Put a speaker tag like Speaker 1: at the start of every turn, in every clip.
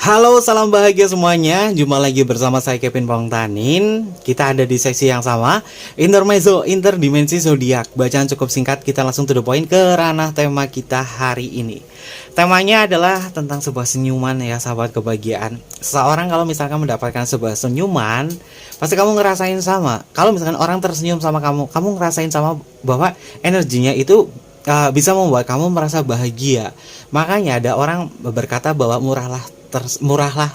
Speaker 1: Halo, salam bahagia semuanya. Jumpa lagi bersama saya Kevin Pongtanin. Kita ada di seksi yang sama, Intermezzo Interdimensi Zodiak. Bacaan cukup singkat, kita langsung to the point ke ranah tema kita hari ini. Temanya adalah tentang sebuah senyuman ya, sahabat kebahagiaan. Seseorang kalau misalkan mendapatkan sebuah senyuman, pasti kamu ngerasain sama. Kalau misalkan orang tersenyum sama kamu ngerasain sama bahwa energinya itu bisa membuat kamu merasa bahagia. Makanya ada orang berkata bahwa murahlah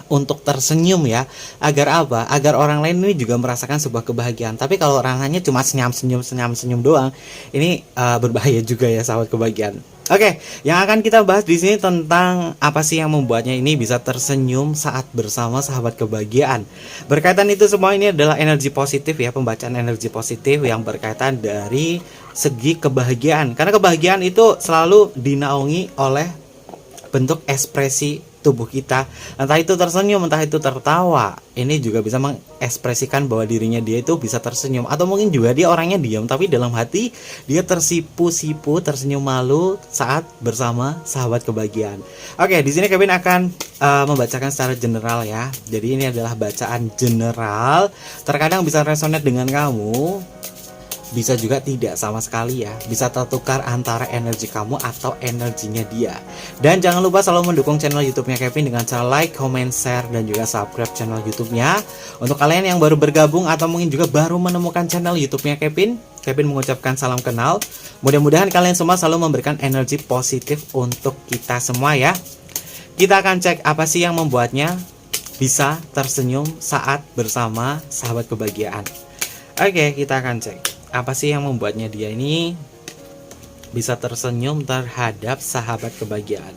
Speaker 1: untuk tersenyum ya. Agar apa? Agar orang lain ini juga merasakan sebuah kebahagiaan. Tapi kalau orang hanya cuma senyum doang, ini berbahaya juga ya, sahabat kebahagiaan. Oke, yang akan kita bahas di sini tentang apa sih yang membuatnya ini bisa tersenyum saat bersama sahabat kebahagiaan. Berkaitan itu semua, ini adalah energi positif ya, pembacaan energi positif yang berkaitan dari segi kebahagiaan. Karena kebahagiaan itu selalu dinaungi oleh bentuk ekspresi tubuh kita, entah itu tersenyum, entah itu tertawa. Ini juga bisa mengekspresikan bahwa dirinya dia itu bisa tersenyum, atau mungkin juga dia orangnya diam tapi dalam hati dia tersipu-sipu, tersenyum malu saat bersama sahabat kebahagiaan. Oke, di sini Kevin akan membacakan secara general ya. Jadi ini adalah bacaan general. Terkadang bisa resonate dengan kamu, bisa juga tidak sama sekali ya. Bisa tertukar antara energi kamu atau energinya dia. Dan jangan lupa selalu mendukung channel YouTube-nya Kevin dengan cara like, comment, share, dan juga subscribe channel YouTube-nya. Untuk kalian yang baru bergabung atau mungkin juga baru menemukan channel YouTube-nya Kevin mengucapkan salam kenal. Mudah-mudahan kalian semua selalu memberikan energi positif untuk kita semua ya. Kita akan cek apa sih yang membuatnya bisa tersenyum saat bersama sahabat kebahagiaan. Oke, kita akan cek apa sih yang membuatnya dia ini bisa tersenyum terhadap sahabat kebahagiaan.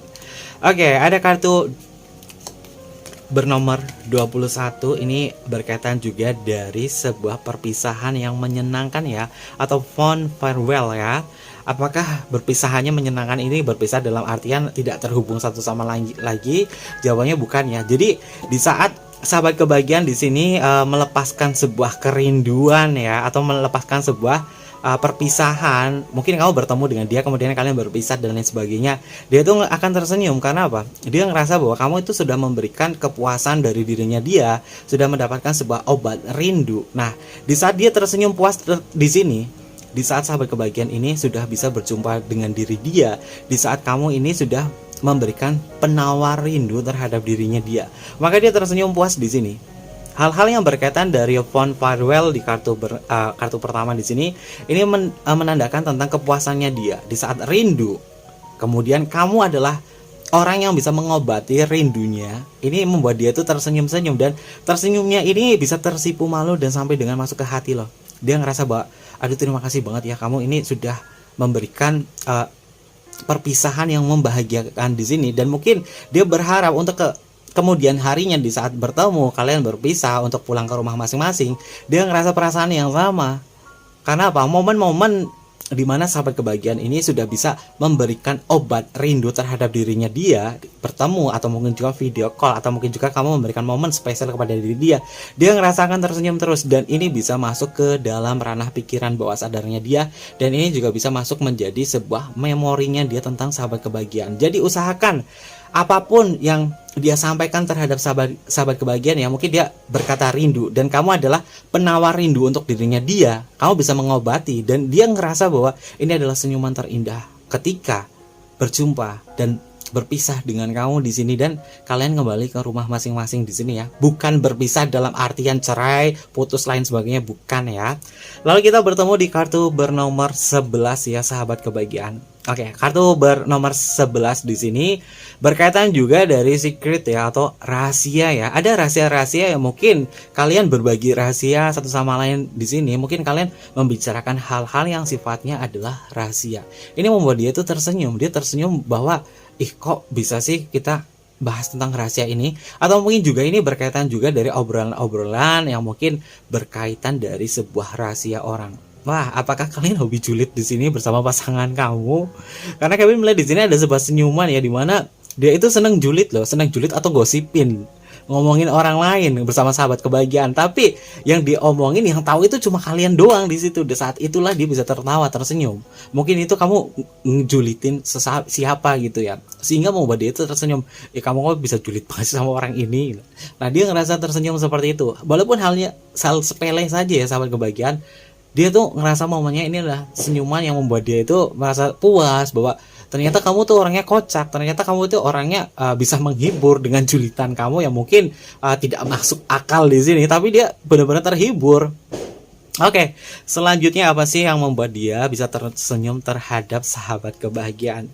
Speaker 1: Oke, ada kartu bernomor 21. Ini berkaitan juga dari sebuah perpisahan yang menyenangkan ya, atau fond farewell ya. Apakah berpisahannya menyenangkan ini berpisah dalam artian tidak terhubung satu sama lain lagi? Jawabannya bukan ya. Jadi di saat sahabat kebahagiaan di sini melepaskan sebuah kerinduan ya, atau melepaskan sebuah perpisahan. Mungkin kamu bertemu dengan dia, kemudian kalian berpisah dan lain sebagainya. Dia tuh akan tersenyum karena apa? Dia ngerasa bahwa kamu itu sudah memberikan kepuasan dari dirinya dia, sudah mendapatkan sebuah obat rindu. Nah, di saat dia tersenyum puas di sini, di saat sahabat kebahagiaan ini sudah bisa berjumpa dengan diri dia, di saat kamu ini sudah memberikan penawar rindu terhadap dirinya dia, maka dia tersenyum puas di sini. Hal-hal yang berkaitan dari fond farewell di kartu pertama di sini, ini menandakan tentang kepuasannya dia di saat rindu. Kemudian kamu adalah orang yang bisa mengobati rindunya. Ini membuat dia itu tersenyum-senyum, dan tersenyumnya ini bisa tersipu malu dan sampai dengan masuk ke hati loh. Dia ngerasa bahwa, aduh terima kasih banget ya, kamu ini sudah memberikan perpisahan yang membahagiakan di sini. Dan mungkin dia berharap untuk kemudian harinya di saat bertemu kalian berpisah untuk pulang ke rumah masing-masing, dia ngerasa perasaan yang sama. Karena apa? Momen-momen dimana sahabat kebahagiaan ini sudah bisa memberikan obat rindu terhadap dirinya dia, bertemu atau mungkin juga video call, atau mungkin juga kamu memberikan momen spesial kepada diri dia, dia ngerasakan tersenyum terus. Dan ini bisa masuk ke dalam ranah pikiran bawah sadarnya dia, dan ini juga bisa masuk menjadi sebuah memorinya dia tentang sahabat kebahagiaan. Jadi usahakan apapun yang dia sampaikan terhadap sahabat kebahagiaan ya, mungkin dia berkata rindu dan kamu adalah penawar rindu untuk dirinya dia, kamu bisa mengobati, dan dia ngerasa bahwa ini adalah senyuman terindah ketika berjumpa dan berpisah dengan kamu di sini, dan kalian kembali ke rumah masing-masing di sini ya. Bukan berpisah dalam artian cerai, putus lain sebagainya, bukan ya. Lalu kita bertemu di kartu bernomor 11 ya, sahabat kebahagiaan. Oke, kartu bernomor 11 di sini berkaitan juga dari secret ya, atau rahasia ya. Ada rahasia-rahasia yang mungkin kalian berbagi rahasia satu sama lain di sini. Mungkin kalian membicarakan hal-hal yang sifatnya adalah rahasia. Ini membuat dia itu tersenyum. Dia tersenyum bahwa, ih kok bisa sih kita bahas tentang rahasia ini. Atau mungkin juga ini berkaitan juga dari obrolan-obrolan yang mungkin berkaitan dari sebuah rahasia orang. Wah, apakah kalian hobi julid di sini bersama pasangan kamu? Karena kami melihat di sini ada sebuah senyuman ya, dimana dia itu senang julid loh, senang julid atau gosipin. ngomongin orang lain bersama sahabat kebahagiaan, tapi yang diomongin, yang tahu itu cuma kalian doang di situ. Di saat itulah dia bisa tertawa, tersenyum. Mungkin itu kamu ngejulitin siapa gitu ya, sehingga membuat dia itu tersenyum. Kamu kok bisa julid banget sama orang ini. Nah, dia ngerasa tersenyum seperti itu. Walaupun hal sepele saja ya sahabat kebahagiaan, dia tuh ngerasa momennya ini adalah senyuman yang membuat dia itu merasa puas bahwa ternyata kamu tuh orangnya kocak, ternyata kamu tuh orangnya bisa menghibur dengan julitan kamu yang mungkin tidak masuk akal di sini, tapi dia benar-benar terhibur. Oke, selanjutnya apa sih yang membuat dia bisa tersenyum terhadap sahabat kebahagiaan?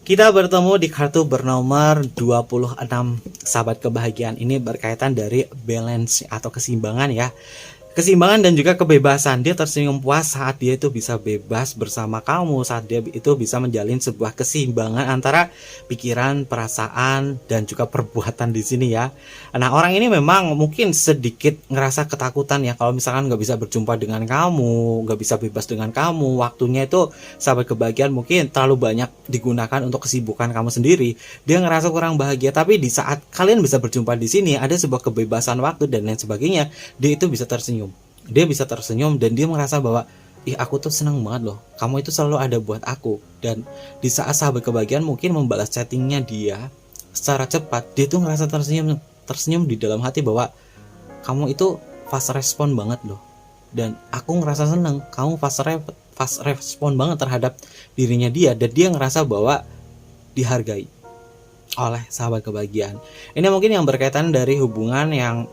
Speaker 1: Kita bertemu di kartu bernomor 26 sahabat kebahagiaan. Ini berkaitan dari balance atau keseimbangan ya. Keseimbangan dan juga kebebasan. Dia tersenyum puas saat dia itu bisa bebas bersama kamu, saat dia itu bisa menjalin sebuah keseimbangan antara pikiran, perasaan, dan juga perbuatan di sini ya. Nah, orang ini memang mungkin sedikit ngerasa ketakutan ya kalau misalkan nggak bisa berjumpa dengan kamu, nggak bisa bebas dengan kamu. Waktunya itu sahabat kebahagiaan mungkin terlalu banyak digunakan untuk kesibukan kamu sendiri. Dia ngerasa kurang bahagia, tapi di saat kalian bisa berjumpa di sini ada sebuah kebebasan waktu dan lain sebagainya, dia itu bisa tersenyum. Dia bisa tersenyum dan dia merasa bahwa aku tuh senang banget loh, kamu itu selalu ada buat aku. Dan di saat sahabat kebahagiaan mungkin membalas chattingnya dia secara cepat, dia tuh ngerasa tersenyum di dalam hati bahwa kamu itu fast respon banget loh, dan aku ngerasa senang kamu fast respon banget terhadap dirinya dia, dan dia ngerasa bahwa dihargai oleh sahabat kebahagiaan. Ini mungkin yang berkaitan dari hubungan yang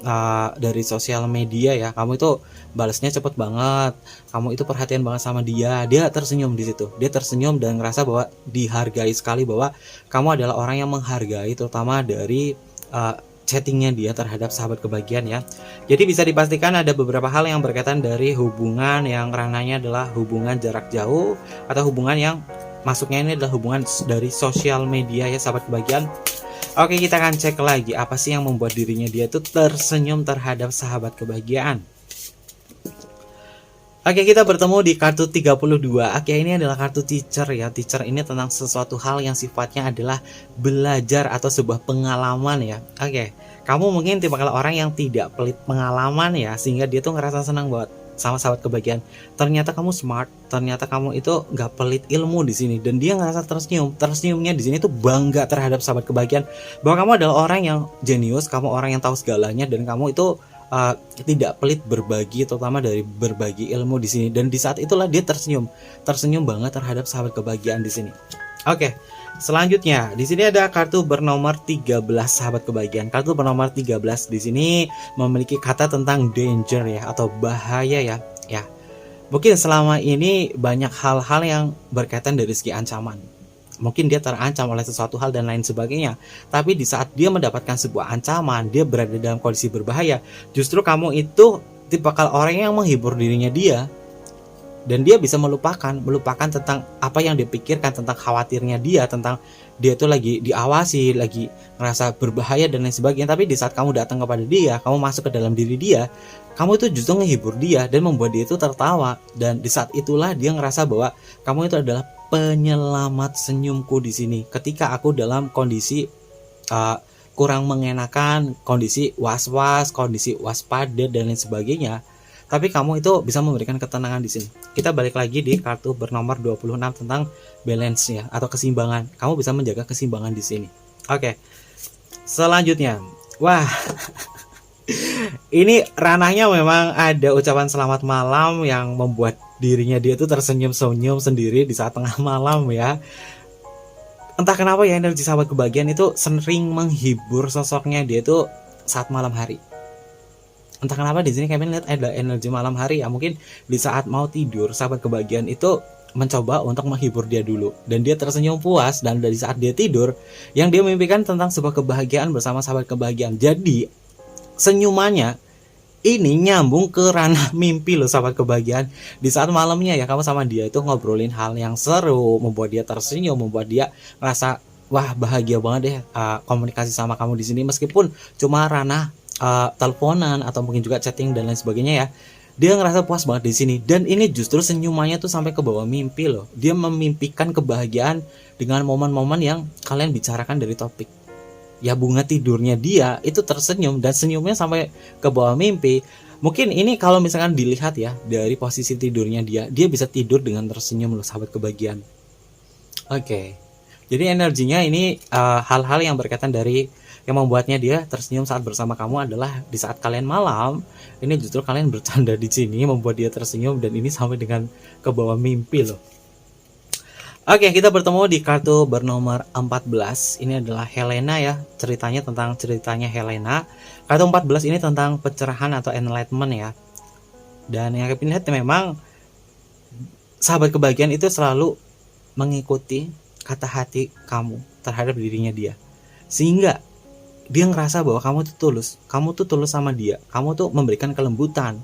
Speaker 1: dari sosial media ya. Kamu itu balasnya cepet banget, kamu itu perhatian banget sama dia. Dia tersenyum di situ. Dia tersenyum dan ngerasa bahwa dihargai sekali, bahwa kamu adalah orang yang menghargai, terutama dari chattingnya dia terhadap sahabat kebahagiaan ya. Jadi bisa dipastikan ada beberapa hal yang berkaitan dari hubungan yang ranahnya adalah hubungan jarak jauh, atau hubungan yang masuknya ini adalah hubungan dari sosial media ya sahabat kebahagiaan. Oke, kita akan cek lagi apa sih yang membuat dirinya dia itu tersenyum terhadap sahabat kebahagiaan. Oke, kita bertemu di kartu 32. Oke, ini adalah kartu teacher ya. Teacher ini tentang sesuatu hal yang sifatnya adalah belajar atau sebuah pengalaman ya. Oke, kamu mungkin tipe kalau orang yang tidak pelit pengalaman ya, sehingga dia tuh ngerasa senang banget sama sahabat kebahagiaan. Ternyata kamu smart, ternyata kamu itu nggak pelit ilmu di sini, dan dia ngerasa tersenyum. Tersenyumnya di sini tuh bangga terhadap sahabat kebahagiaan, bahwa kamu adalah orang yang jenius, kamu orang yang tahu segalanya, dan kamu itu tidak pelit berbagi, terutama dari berbagi ilmu di sini. Dan di saat itulah dia tersenyum banget terhadap sahabat kebahagiaan di sini. Oke. Selanjutnya, di sini ada kartu bernomor 13 sahabat kebahagiaan. Kartu bernomor 13 di sini memiliki kata tentang danger ya, atau bahaya ya. Ya. Mungkin selama ini banyak hal-hal yang berkaitan dari segi ancaman. Mungkin dia terancam oleh sesuatu hal dan lain sebagainya. Tapi di saat dia mendapatkan sebuah ancaman, dia berada dalam kondisi berbahaya, justru kamu itu tipikal orang yang menghibur dirinya dia. Dan dia bisa melupakan tentang apa yang dipikirkan, tentang khawatirnya dia, tentang dia itu lagi diawasi, lagi ngerasa berbahaya dan lain sebagainya. Tapi di saat kamu datang kepada dia, kamu masuk ke dalam diri dia, kamu itu justru menghibur dia dan membuat dia itu tertawa. Dan di saat itulah dia ngerasa bahwa kamu itu adalah penyelamat senyumku di sini. Ketika aku dalam kondisi kurang mengenakan, kondisi was-was, kondisi waspada dan lain sebagainya, tapi kamu itu bisa memberikan ketenangan di sini. Kita balik lagi di kartu bernomor 26 tentang balance ya, atau keseimbangan. Kamu bisa menjaga keseimbangan di sini. Oke. Selanjutnya. Wah. Ini ranahnya memang ada ucapan selamat malam yang membuat dirinya dia itu tersenyum-senyum sendiri di saat tengah malam ya. Entah kenapa ya, energi sahabat kebahagiaan itu sering menghibur sosoknya dia itu saat malam hari. Entah kenapa di sini kami lihat ada energi malam hari ya. Mungkin di saat mau tidur, sahabat kebahagiaan itu mencoba untuk menghibur dia dulu, dan dia tersenyum puas. Dan dari saat dia tidur, yang dia mimpikan tentang sebuah kebahagiaan bersama sahabat kebahagiaan. Jadi senyumannya ini nyambung ke ranah mimpi loh sahabat kebahagiaan. Di saat malamnya ya, kamu sama dia itu ngobrolin hal yang seru, membuat dia tersenyum, membuat dia merasa wah bahagia banget deh komunikasi sama kamu di sini, meskipun cuma ranah teleponan atau mungkin juga chatting dan lain sebagainya ya. Dia ngerasa puas banget di sini, dan ini justru senyumannya tuh sampai ke bawah mimpi loh. Dia memimpikan kebahagiaan dengan momen-momen yang kalian bicarakan dari topik. ya bunga tidurnya dia itu tersenyum, dan senyumnya sampai ke bawah mimpi. Mungkin ini kalau misalkan dilihat ya dari posisi tidurnya dia bisa tidur dengan tersenyum loh sahabat kebahagiaan. Oke. Jadi energinya ini hal-hal yang berkaitan dari yang membuatnya dia tersenyum saat bersama kamu adalah di saat kalian malam, ini justru kalian bercanda di sini membuat dia tersenyum, dan ini sampai dengan ke bawah mimpi loh. Oke, kita bertemu di kartu bernomor 14. Ini adalah Helena ya. Ceritanya Helena. Kartu 14 ini tentang pencerahan atau enlightenment ya. Dan yang kalian lihat memang sahabat kebahagiaan itu selalu mengikuti kata hati kamu terhadap dirinya dia. Sehingga dia ngerasa bahwa kamu tuh tulus. Kamu tuh tulus sama dia. Kamu tuh memberikan kelembutan.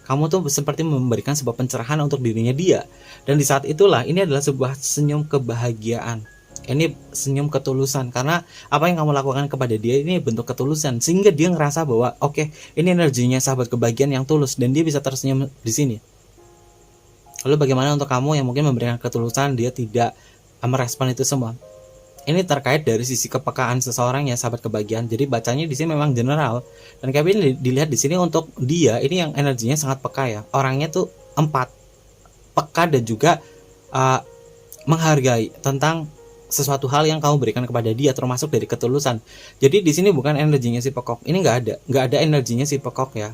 Speaker 1: Kamu tuh seperti memberikan sebuah pencerahan untuk dirinya dia. Dan di saat itulah ini adalah sebuah senyum kebahagiaan. Ini senyum ketulusan, karena apa yang kamu lakukan kepada dia ini bentuk ketulusan, sehingga dia ngerasa bahwa oke, ini energinya sahabat kebahagiaan yang tulus, dan dia bisa tersenyum di sini. Lalu bagaimana untuk kamu yang mungkin memberikan ketulusan dia tidak merespon itu semua? Ini terkait dari sisi kepekaan seseorang ya sahabat kebahagiaan. Jadi bacanya di sini memang general, dan Kevin dilihat di sini untuk dia ini yang energinya sangat peka ya. Orangnya tuh 4, peka dan juga menghargai tentang sesuatu hal yang kamu berikan kepada dia, termasuk dari ketulusan. Jadi di sini bukan energinya si pekok, ini nggak ada energinya si pekok ya.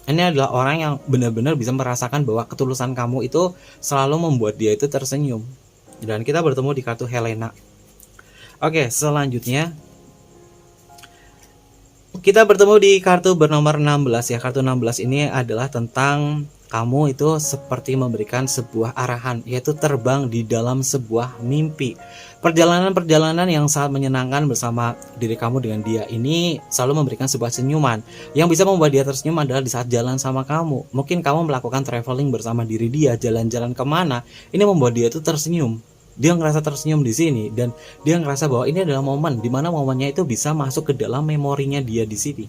Speaker 1: Ini adalah orang yang benar-benar bisa merasakan bahwa ketulusan kamu itu selalu membuat dia itu tersenyum. Dan kita bertemu di kartu Helena. Oke, selanjutnya kita bertemu di kartu bernomor 16 ya. Kartu 16 ini adalah tentang kamu itu seperti memberikan sebuah arahan, yaitu terbang di dalam sebuah mimpi. Perjalanan-perjalanan yang sangat menyenangkan bersama diri kamu dengan dia ini selalu memberikan sebuah senyuman. Yang bisa membuat dia tersenyum adalah di saat jalan sama kamu. Mungkin kamu melakukan traveling bersama diri dia, jalan-jalan kemana, ini membuat dia itu tersenyum. Dia ngerasa tersenyum di sini, dan dia ngerasa bahwa ini adalah momen di mana momennya itu bisa masuk ke dalam memorinya dia di sini.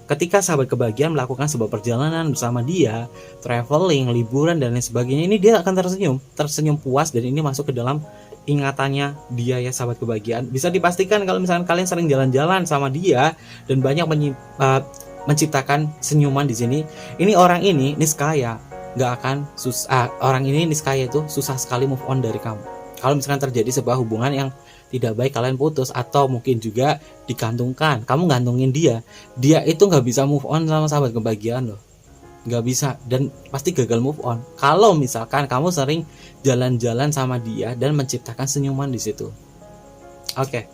Speaker 1: Ketika sahabat kebahagiaan melakukan sebuah perjalanan bersama dia, traveling, liburan dan lain sebagainya, ini dia akan tersenyum puas, dan ini masuk ke dalam ingatannya dia ya sahabat kebahagiaan. Bisa dipastikan kalau misalkan kalian sering jalan-jalan sama dia dan banyak menciptakan senyuman di sini, ini orang ini niskaya nggak akan orang ini niskaya itu susah sekali move on dari kamu. Kalau misalkan terjadi sebuah hubungan yang tidak baik, kalian putus, atau mungkin juga digantungkan, kamu gantungin dia itu nggak bisa move on sama sahabat kebahagiaan loh, nggak bisa, dan pasti gagal move on kalau misalkan kamu sering jalan-jalan sama dia dan menciptakan senyuman di situ. Oke.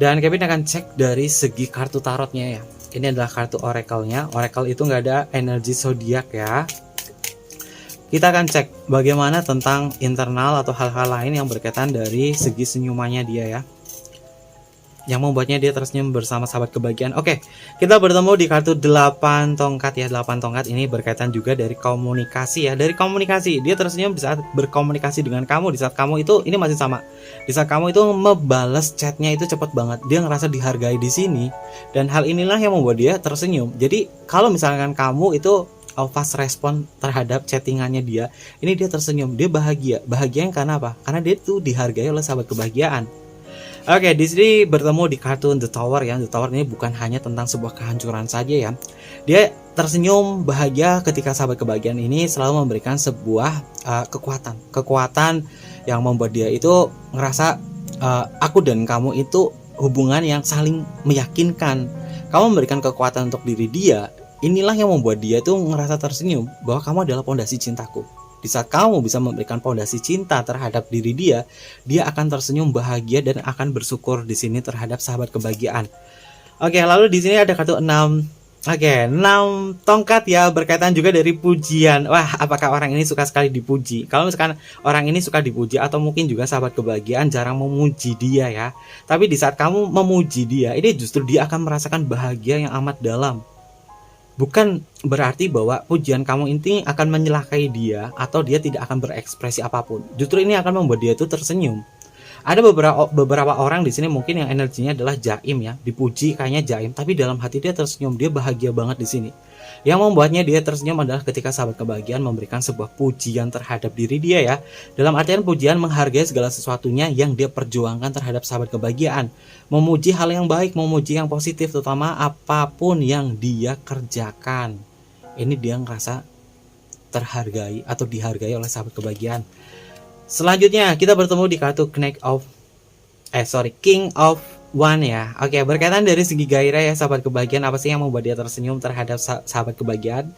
Speaker 1: Dan Kevin akan cek dari segi kartu tarotnya ya. Ini adalah kartu oracle-nya. Oracle itu nggak ada energi zodiak ya. Kita akan cek bagaimana tentang internal atau hal-hal lain yang berkaitan dari segi senyumannya dia ya, yang membuatnya dia tersenyum bersama sahabat kebahagiaan. Oke, kita bertemu di kartu 8 tongkat ya. 8 tongkat ini berkaitan juga dari komunikasi ya. Dari komunikasi, dia tersenyum di saat berkomunikasi dengan kamu. Di saat kamu itu, ini masih sama, di saat kamu itu membales chatnya itu cepat banget. Dia ngerasa dihargai di sini, dan hal inilah yang membuat dia tersenyum. Jadi kalau misalkan kamu itu fast respon terhadap chattingannya dia, ini dia tersenyum, dia bahagia. Bahagianya karena apa? Karena dia tuh dihargai oleh sahabat kebahagiaan. Oke, di sini bertemu di kartu The Tower ya. The Tower ini bukan hanya tentang sebuah kehancuran saja ya. Dia tersenyum bahagia ketika sahabat kebahagiaan ini selalu memberikan sebuah kekuatan yang membuat dia itu ngerasa aku dan kamu itu hubungan yang saling meyakinkan. Kamu memberikan kekuatan untuk diri dia. Inilah yang membuat dia tuh ngerasa tersenyum bahwa kamu adalah pondasi cintaku. Di saat kamu bisa memberikan pondasi cinta terhadap diri dia, dia akan tersenyum bahagia dan akan bersyukur di sini terhadap sahabat kebahagiaan. Oke, lalu di sini ada kartu 6. Oke, 6 tongkat ya, berkaitan juga dari pujian. Wah, apakah orang ini suka sekali dipuji? Kalau misalkan orang ini suka dipuji, atau mungkin juga sahabat kebahagiaan jarang memuji dia ya. Tapi di saat kamu memuji dia, ini justru dia akan merasakan bahagia yang amat dalam. Bukan berarti bahwa pujian kamu ini akan menyelakai dia atau dia tidak akan berekspresi apapun. Justru ini akan membuat dia itu tersenyum. Ada beberapa orang di sini mungkin yang energinya adalah jaim ya, dipuji kayaknya jaim, tapi dalam hati dia tersenyum, dia bahagia banget di sini. Yang membuatnya dia tersenyum adalah ketika sahabat kebahagiaan memberikan sebuah pujian terhadap diri dia ya. Dalam artian pujian menghargai segala sesuatunya yang dia perjuangkan terhadap sahabat kebahagiaan. Memuji hal yang baik, memuji yang positif, terutama apapun yang dia kerjakan. Ini dia ngerasa terhargai atau dihargai oleh sahabat kebahagiaan. Selanjutnya kita bertemu di kartu King of One ya. Oke, berkaitan dari segi gairah ya sahabat kebahagiaan, apa sih yang membuat dia tersenyum terhadap sahabat kebahagiaan?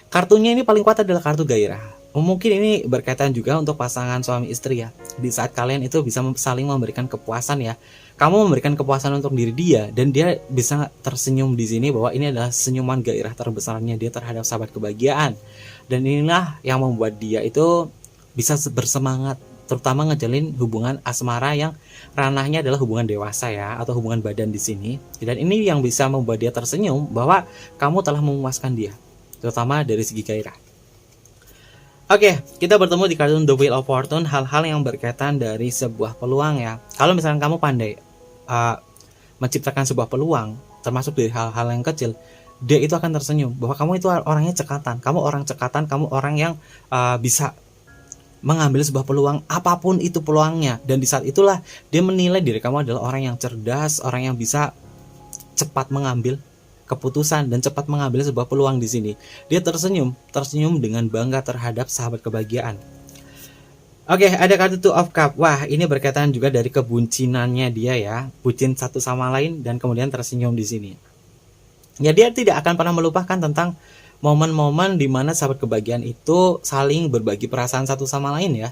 Speaker 1: Kartunya ini paling kuat adalah kartu gairah. Mungkin ini berkaitan juga untuk pasangan suami istri ya. Di saat kalian itu bisa saling memberikan kepuasan ya. Kamu memberikan kepuasan untuk diri dia dan dia bisa tersenyum di sini bahwa ini adalah senyuman gairah terbesarnya dia terhadap sahabat kebahagiaan. Dan inilah yang membuat dia itu bisa bersemangat, terutama ngejalin hubungan asmara yang ranahnya adalah hubungan dewasa ya, atau hubungan badan di sini. Dan ini yang bisa membuat dia tersenyum bahwa kamu telah memuaskan dia, terutama dari segi gairah. Oke, kita bertemu di kartu The Wheel of Fortune, hal-hal yang berkaitan dari sebuah peluang ya. Kalau misalnya kamu pandai menciptakan sebuah peluang, termasuk dari hal-hal yang kecil, dia itu akan tersenyum bahwa kamu itu orangnya cekatan, kamu orang yang bisa mengambil sebuah peluang apapun itu peluangnya, dan di saat itulah dia menilai diri kamu adalah orang yang cerdas, orang yang bisa cepat mengambil keputusan dan cepat mengambil sebuah peluang di sini. Dia tersenyum dengan bangga terhadap sahabat kebahagiaan. Oke, ada kartu Two of Cup. Wah, ini berkaitan juga dari kebuncinannya dia ya, bucin satu sama lain dan kemudian tersenyum di sini. Ya, dia tidak akan pernah melupakan tentang momen-momen di mana sahabat kebahagiaan itu saling berbagi perasaan satu sama lain ya.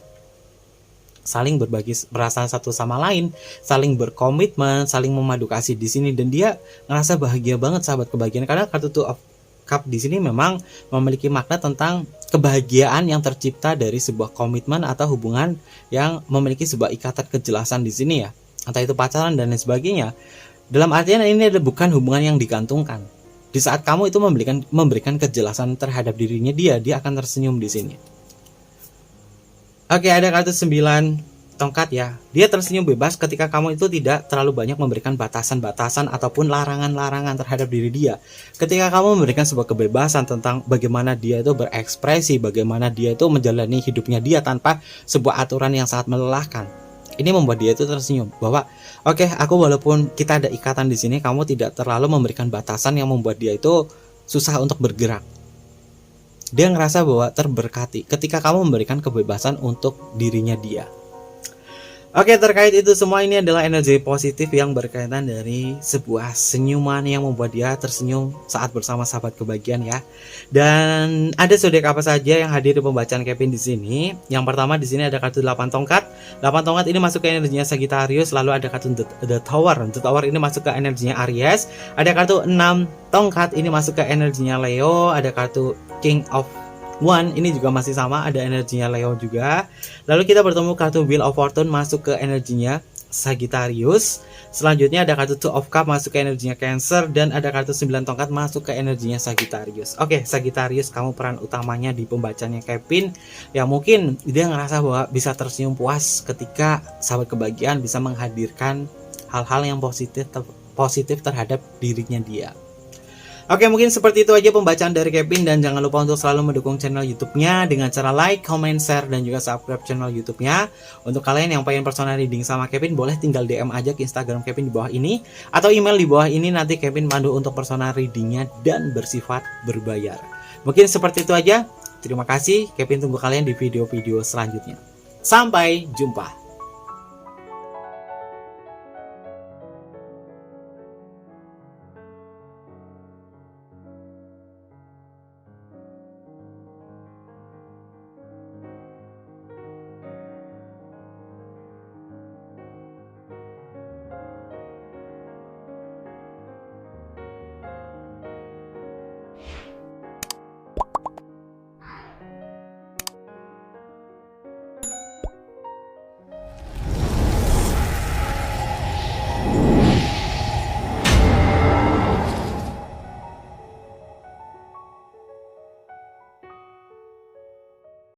Speaker 1: Saling berbagi perasaan satu sama lain, saling berkomitmen, saling memadu kasih di sini, dan dia ngerasa bahagia banget sahabat kebahagiaan karena kartu Two of Cup di sini memang memiliki makna tentang kebahagiaan yang tercipta dari sebuah komitmen atau hubungan yang memiliki sebuah ikatan kejelasan di sini ya. Entah itu pacaran dan lain sebagainya. Dalam artian ini bukan hubungan yang digantungkan. Di saat kamu itu memberikan kejelasan terhadap dirinya dia akan tersenyum di sini. Oke, ada kartu 9 tongkat ya. Dia tersenyum bebas ketika kamu itu tidak terlalu banyak memberikan batasan-batasan ataupun larangan-larangan terhadap diri dia. Ketika kamu memberikan sebuah kebebasan tentang bagaimana dia itu berekspresi, bagaimana dia itu menjalani hidupnya dia tanpa sebuah aturan yang sangat melelahkan. Ini membuat dia itu tersenyum bahwa oke, aku walaupun kita ada ikatan di sini, kamu tidak terlalu memberikan batasan yang membuat dia itu susah untuk bergerak. Dia ngerasa bahwa terberkati ketika kamu memberikan kebebasan untuk dirinya dia. Oke, terkait itu semua, ini adalah energi positif yang berkaitan dari sebuah senyuman yang membuat dia tersenyum saat bersama sahabat kebahagiaan ya. Dan ada zodiak apa saja yang hadir di pembacaan Kevin di sini? Yang pertama di sini ada kartu 8 tongkat. 8 tongkat ini masuk ke energinya Sagittarius, lalu ada kartu The Tower. The Tower ini masuk ke energinya Aries. Ada kartu 6 tongkat ini masuk ke energinya Leo, ada kartu King of One ini juga masih sama, ada energinya Leo juga. Lalu kita bertemu kartu Wheel of Fortune masuk ke energinya Sagittarius. Selanjutnya ada kartu Two of Cup masuk ke energinya Cancer, dan ada kartu 9 tongkat masuk ke energinya Sagittarius. Oke, Sagittarius, kamu peran utamanya di pembacanya Kevin. Ya, mungkin dia ngerasa bahwa bisa tersenyum puas ketika sahabat kebahagiaan bisa menghadirkan hal-hal yang positif terhadap dirinya dia. Oke, mungkin seperti itu aja pembacaan dari Kevin, dan jangan lupa untuk selalu mendukung channel YouTube-nya dengan cara like, comment, share, dan juga subscribe channel YouTube-nya. Untuk kalian yang pengen personal reading sama Kevin, boleh tinggal DM aja ke Instagram Kevin di bawah ini atau email di bawah ini, nanti Kevin pandu untuk personal readingnya dan bersifat berbayar. Mungkin seperti itu aja. Terima kasih, Kevin tunggu kalian di video-video selanjutnya. Sampai jumpa.